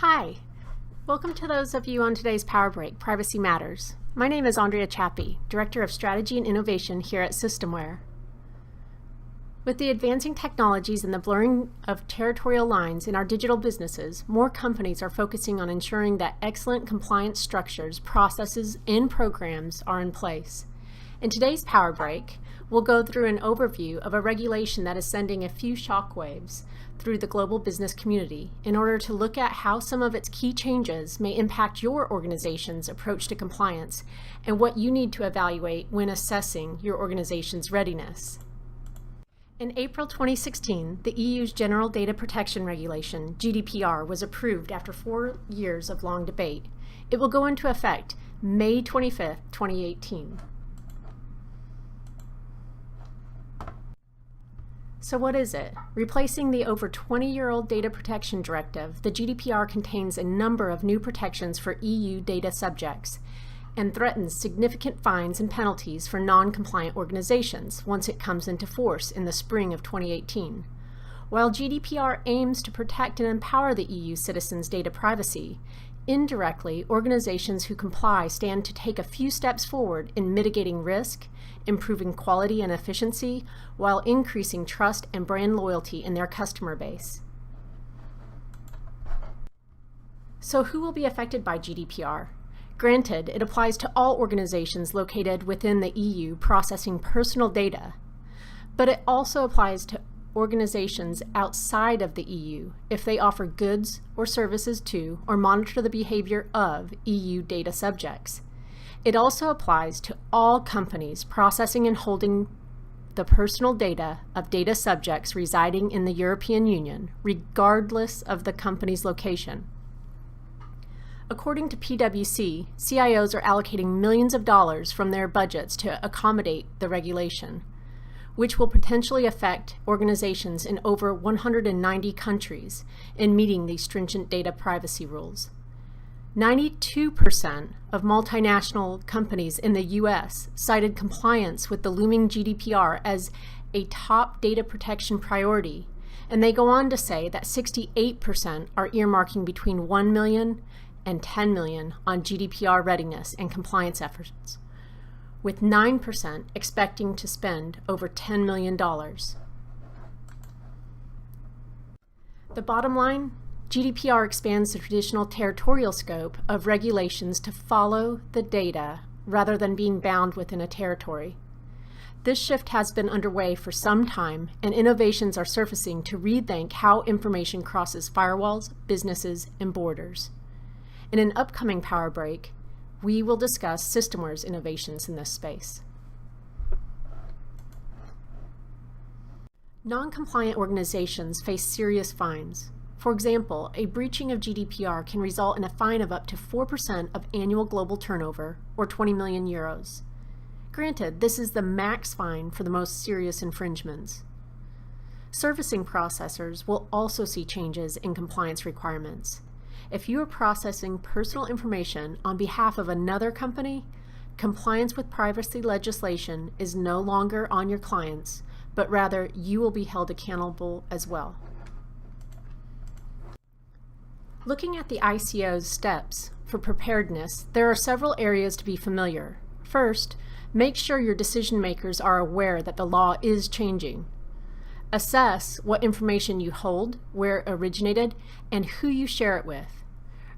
Hi, welcome to those of you on today's Power Break, Privacy Matters. My name is Andrea Chappie, Director of Strategy and Innovation here at Systemware. With the advancing technologies and the blurring of territorial lines in our digital businesses, more companies are focusing on ensuring that excellent compliance structures, processes, and programs are in place. In today's Power Break, we'll go through an overview of a regulation that is sending a few shockwaves through the global business community in order to look at how some of its key changes may impact your organization's approach to compliance and what you need to evaluate when assessing your organization's readiness. In April 2016, the EU's General Data Protection Regulation, GDPR, was approved after 4 years of long debate. It will go into effect May 25, 2018. So what is it? Replacing the over 20-year-old Data Protection Directive, the GDPR contains a number of new protections for EU data subjects and threatens significant fines and penalties for non-compliant organizations once it comes into force in the spring of 2018. While GDPR aims to protect and empower the EU citizens' data privacy, indirectly, organizations who comply stand to take a few steps forward in mitigating risk, improving quality and efficiency, while increasing trust and brand loyalty in their customer base. So who will be affected by GDPR? Granted, it applies to all organizations located within the EU processing personal data, but it also applies to organizations outside of the EU if they offer goods or services to or monitor the behavior of EU data subjects. It also applies to all companies processing and holding the personal data of data subjects residing in the European Union, regardless of the company's location. According to PwC, CIOs are allocating millions of dollars from their budgets to accommodate the regulation, which will potentially affect organizations in over 190 countries in meeting these stringent data privacy rules. 92% of multinational companies in the US cited compliance with the looming GDPR as a top data protection priority, and they go on to say that 68% are earmarking between 1 million and 10 million on GDPR readiness and compliance efforts, with 9% expecting to spend over $10 million. The bottom line, GDPR expands the traditional territorial scope of regulations to follow the data rather than being bound within a territory. This shift has been underway for some time, and innovations are surfacing to rethink how information crosses firewalls, businesses, and borders. In an upcoming Power Break, we will discuss Systemware's innovations in this space. Non-compliant organizations face serious fines. For example, a breaching of GDPR can result in a fine of up to 4% of annual global turnover, or 20 million euros. Granted, this is the max fine for the most serious infringements. Servicing processors will also see changes in compliance requirements. If you are processing personal information on behalf of another company, compliance with privacy legislation is no longer on your clients, but rather you will be held accountable as well. Looking at the ICO's steps for preparedness, there are several areas to be familiar. First, make sure your decision makers are aware that the law is changing. Assess what information you hold, where it originated, and who you share it with.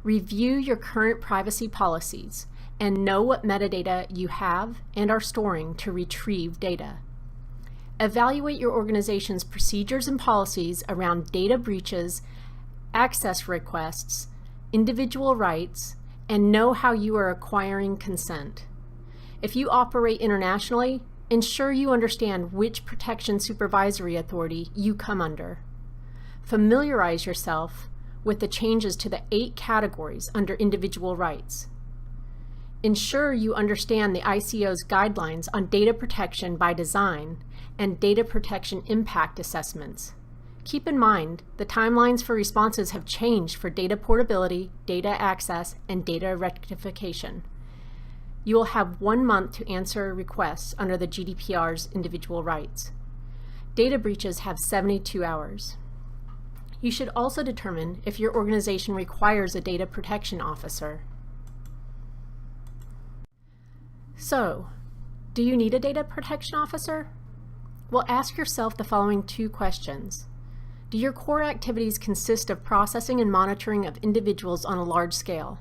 Review your current privacy policies and know what metadata you have and are storing to retrieve data. Evaluate your organization's procedures and policies around data breaches, access requests, individual rights, and know how you are acquiring consent. If you operate internationally, ensure you understand which protection supervisory authority you come under. Familiarize yourself with the changes to the 8 categories under individual rights. Ensure you understand the ICO's guidelines on data protection by design and data protection impact assessments. Keep in mind, the timelines for responses have changed for data portability, data access, and data rectification. You will have 1 month to answer requests under the GDPR's individual rights. Data breaches have 72 hours. You should also determine if your organization requires a data protection officer. So, do you need a data protection officer? Well, ask yourself the following 2 questions. Do your core activities consist of processing and monitoring of individuals on a large scale?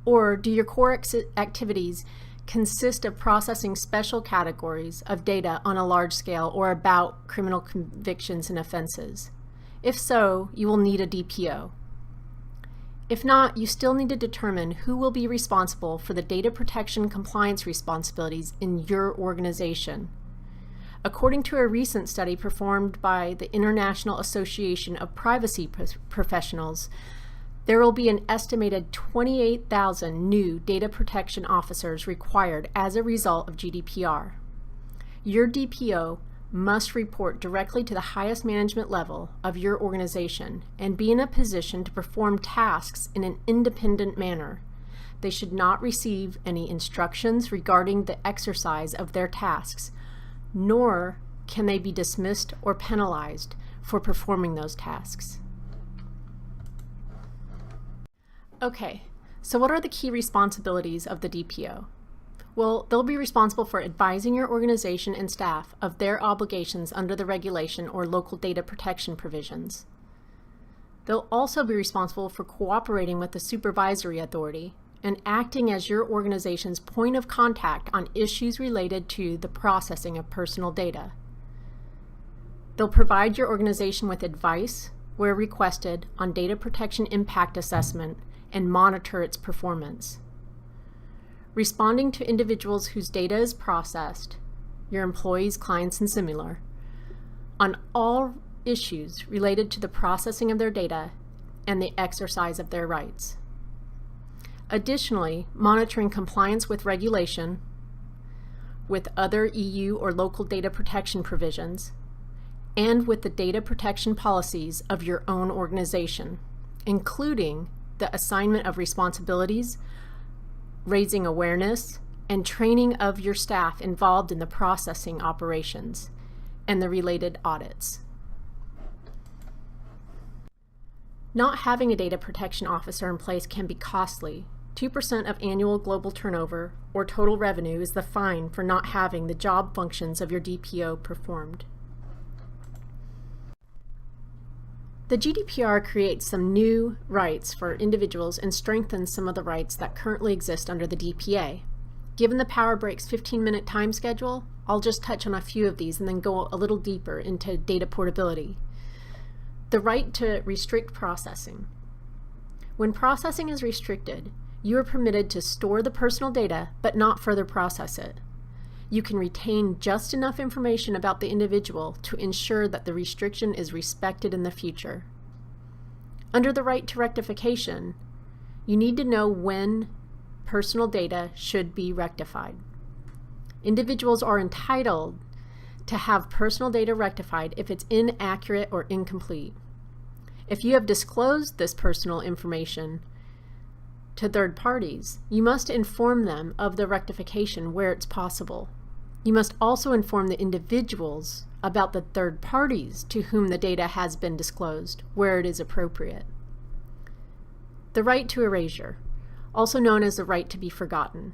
Or do your core activities consist of processing special categories of data on a large scale or about criminal convictions and offenses? If so, you will need a DPO. If not, you still need to determine who will be responsible for the data protection compliance responsibilities in your organization. According to a recent study performed by the International Association of Privacy Professionals, there will be an estimated 28,000 new data protection officers required as a result of GDPR. Your DPO must report directly to the highest management level of your organization and be in a position to perform tasks in an independent manner. They should not receive any instructions regarding the exercise of their tasks, nor can they be dismissed or penalized for performing those tasks. Okay, so what are the key responsibilities of the DPO? Well, they'll be responsible for advising your organization and staff of their obligations under the regulation or local data protection provisions. They'll also be responsible for cooperating with the supervisory authority and acting as your organization's point of contact on issues related to the processing of personal data. They'll provide your organization with advice, where requested, on data protection impact assessment and monitor its performance. Responding to individuals whose data is processed, your employees, clients, and similar, on all issues related to the processing of their data and the exercise of their rights. Additionally, monitoring compliance with regulation, with other EU or local data protection provisions, and with the data protection policies of your own organization, including the assignment of responsibilities, raising awareness, and training of your staff involved in the processing operations and the related audits. Not having a data protection officer in place can be costly. 2% of annual global turnover or total revenue is the fine for not having the job functions of your DPO performed. The GDPR creates some new rights for individuals and strengthens some of the rights that currently exist under the DPA. Given the Power Break's 15-minute time schedule, I'll just touch on a few of these and then go a little deeper into data portability. The right to restrict processing. When processing is restricted, you are permitted to store the personal data but not further process it. You can retain just enough information about the individual to ensure that the restriction is respected in the future. Under the right to rectification, you need to know when personal data should be rectified. Individuals are entitled to have personal data rectified if it's inaccurate or incomplete. If you have disclosed this personal information to third parties, you must inform them of the rectification where it's possible. You must also inform the individuals about the third parties to whom the data has been disclosed, where it is appropriate. The right to erasure, also known as the right to be forgotten.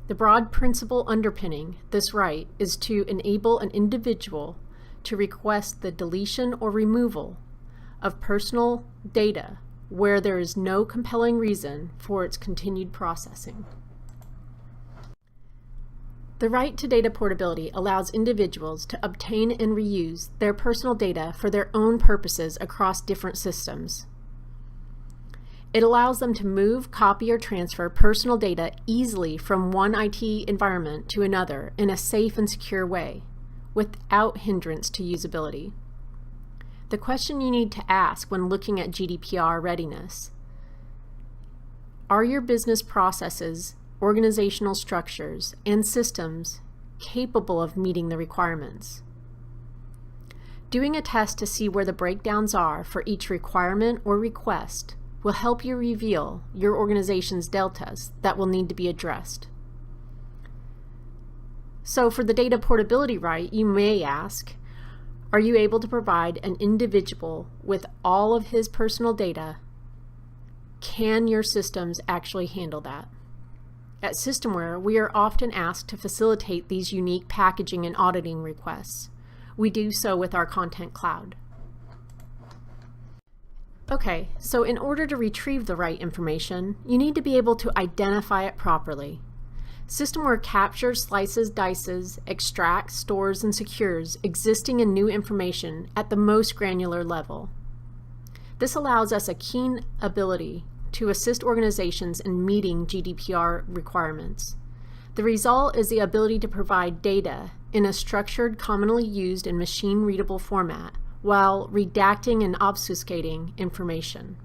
The broad principle underpinning this right is to enable an individual to request the deletion or removal of personal data where there is no compelling reason for its continued processing. The right to data portability allows individuals to obtain and reuse their personal data for their own purposes across different systems. It allows them to move, copy, or transfer personal data easily from one IT environment to another in a safe and secure way, without hindrance to usability. The question you need to ask when looking at GDPR readiness: are your business processes, organizational structures, and systems capable of meeting the requirements? Doing a test to see where the breakdowns are for each requirement or request will help you reveal your organization's deltas that will need to be addressed. So for the data portability right, you may ask, Are you able to provide an individual with all of his personal data? Can your systems actually handle that? At Systemware, we are often asked to facilitate these unique packaging and auditing requests. We do so with our Content Cloud. Okay, so in order to retrieve the right information, you need to be able to identify it properly. Systemware captures, slices, dices, extracts, stores, and secures existing and new information at the most granular level. This allows us a keen ability to assist organizations in meeting GDPR requirements. The result is the ability to provide data in a structured, commonly used and machine-readable format while redacting and obfuscating information.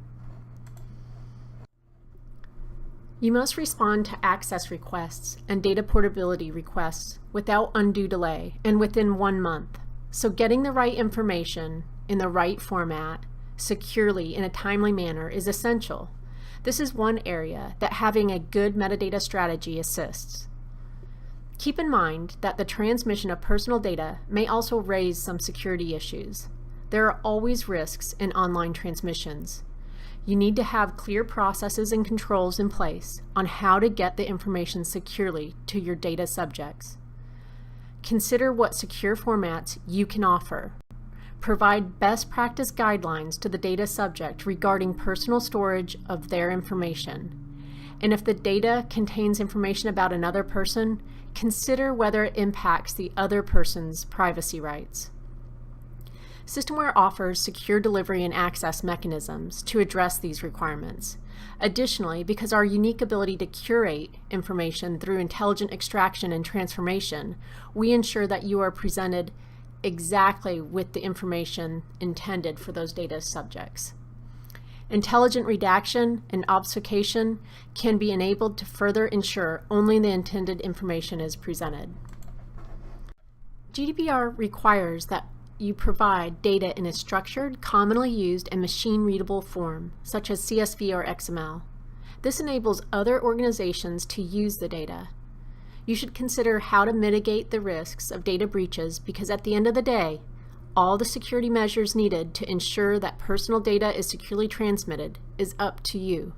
You must respond to access requests and data portability requests without undue delay and within 1 month. So getting the right information in the right format, securely in a timely manner is essential. This is one area that having a good metadata strategy assists. Keep in mind that the transmission of personal data may also raise some security issues. There are always risks in online transmissions. You need to have clear processes and controls in place on how to get the information securely to your data subjects. Consider what secure formats you can offer. Provide best practice guidelines to the data subject regarding personal storage of their information. And if the data contains information about another person, consider whether it impacts the other person's privacy rights. Systemware offers secure delivery and access mechanisms to address these requirements. Additionally, because our unique ability to curate information through intelligent extraction and transformation, we ensure that you are presented exactly with the information intended for those data subjects. Intelligent redaction and obfuscation can be enabled to further ensure only the intended information is presented. GDPR requires that you provide data in a structured, commonly used, and machine-readable form, such as CSV or XML. This enables other organizations to use the data. You should consider how to mitigate the risks of data breaches because at the end of the day, all the security measures needed to ensure that personal data is securely transmitted is up to you.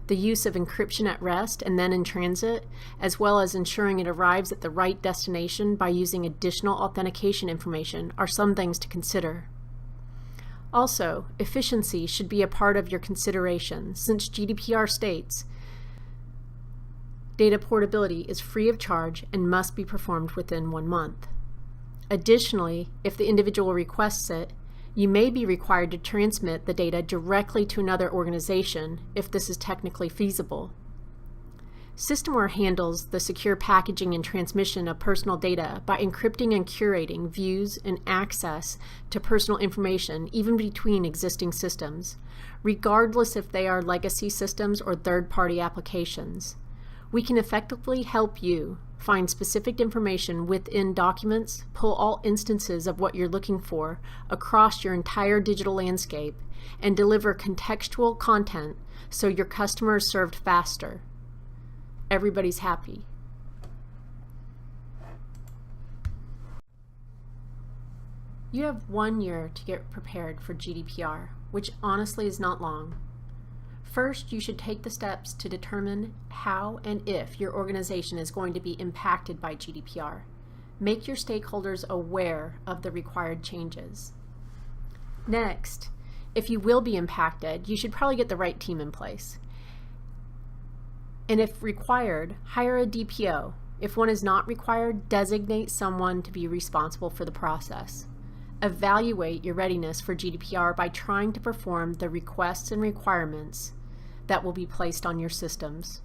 The use of encryption at rest and then in transit, as well as ensuring it arrives at the right destination by using additional authentication information, are some things to consider. Also, efficiency should be a part of your consideration since GDPR states data portability is free of charge and must be performed within 1 month. Additionally, if the individual requests it, you may be required to transmit the data directly to another organization if this is technically feasible. Systemware handles the secure packaging and transmission of personal data by encrypting and curating views and access to personal information even between existing systems, regardless if they are legacy systems or third-party applications. We can effectively help you find specific information within documents, pull all instances of what you're looking for across your entire digital landscape, and deliver contextual content so your customer is served faster. Everybody's happy. You have 1 year to get prepared for GDPR, which honestly is not long. First, you should take the steps to determine how and if your organization is going to be impacted by GDPR. Make your stakeholders aware of the required changes. Next, if you will be impacted, you should probably get the right team in place. And if required, hire a DPO. If one is not required, designate someone to be responsible for the process. Evaluate your readiness for GDPR by trying to perform the requests and requirements that will be placed on your systems.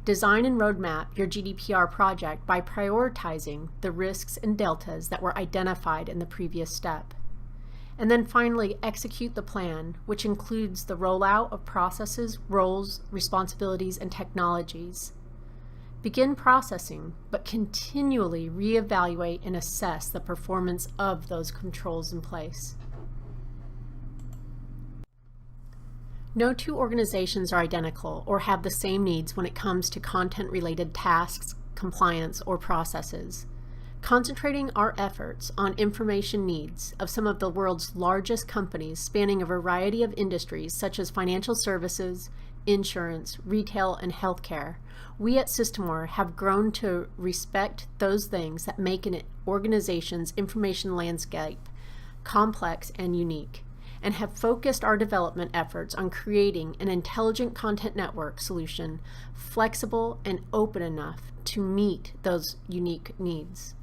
Design and roadmap your GDPR project by prioritizing the risks and deltas that were identified in the previous step. And then finally, execute the plan, which includes the rollout of processes, roles, responsibilities, and technologies. Begin processing, but continually reevaluate and assess the performance of those controls in place. No two organizations are identical or have the same needs when it comes to content-related tasks, compliance, or processes. Concentrating our efforts on information needs of some of the world's largest companies spanning a variety of industries such as financial services, insurance, retail, and healthcare, we at Systemware have grown to respect those things that make an organization's information landscape complex and unique, and have focused our development efforts on creating an intelligent content network solution flexible and open enough to meet those unique needs.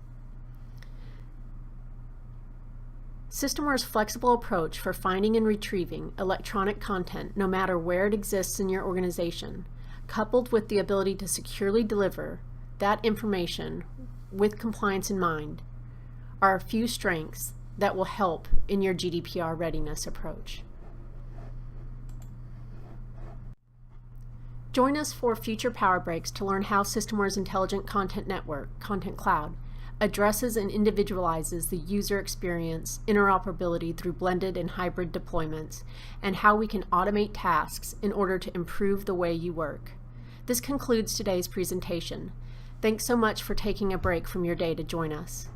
Systemware's flexible approach for finding and retrieving electronic content, no matter where it exists in your organization, coupled with the ability to securely deliver that information with compliance in mind, are a few strengths that will help in your GDPR readiness approach. Join us for future Power Breaks to learn how Systemware's Intelligent Content Network, Content Cloud, addresses and individualizes the user experience, interoperability through blended and hybrid deployments, and how we can automate tasks in order to improve the way you work. This concludes today's presentation. Thanks so much for taking a break from your day to join us.